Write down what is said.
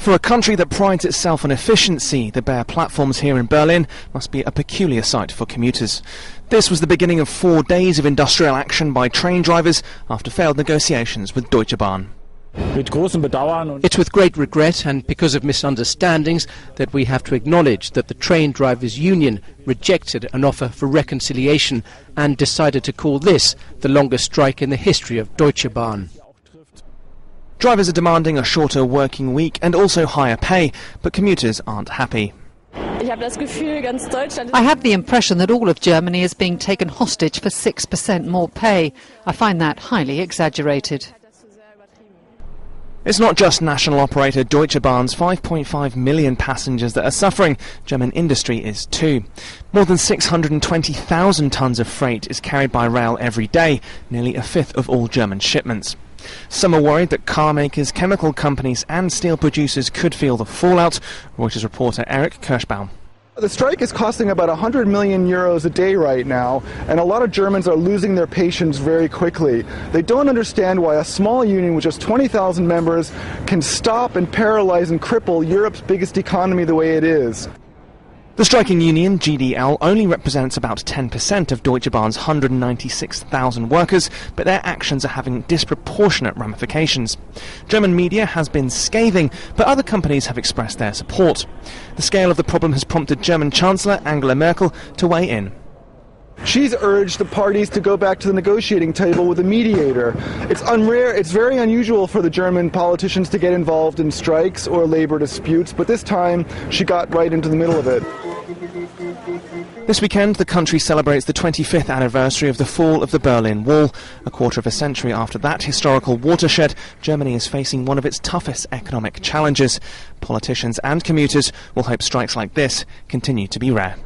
For a country that prides itself on efficiency, the bare platforms here in Berlin must be a peculiar sight for commuters. This was the beginning of 4 days of industrial action by train drivers after failed negotiations with Deutsche Bahn. It's with great regret and because of misunderstandings that we have to acknowledge that the train drivers' union rejected an offer for reconciliation and decided to call this the longest strike in the history of Deutsche Bahn. Drivers are demanding a shorter working week and also higher pay, but commuters aren't happy. I have the impression that all of Germany is being taken hostage for 6% more pay. I find that highly exaggerated. It's not just national operator Deutsche Bahn's 5.5 million passengers that are suffering. German industry is too. More than 620,000 tons of freight is carried by rail every day, nearly a fifth of all German shipments. Some are worried that car makers, chemical companies and steel producers could feel the fallout. Reuters reporter Eric Kirschbaum. The strike is costing about 100 million euros a day right now, and a lot of Germans are losing their patience very quickly. They don't understand why a small union with just 20,000 members can stop and paralyze and cripple Europe's biggest economy the way it is. The striking union, GDL, only represents about 10% of Deutsche Bahn's 196,000 workers, but their actions are having disproportionate ramifications. German media has been scathing, but other companies have expressed their support. The scale of the problem has prompted German Chancellor Angela Merkel to weigh in. She's urged the parties to go back to the negotiating table with a mediator. It's very unusual for the German politicians to get involved in strikes or labor disputes, but this time she got right into the middle of it. This weekend, the country celebrates the 25th anniversary of the fall of the Berlin Wall. A quarter of a century after that historical watershed, Germany is facing one of its toughest economic challenges. Politicians and commuters will hope strikes like this continue to be rare.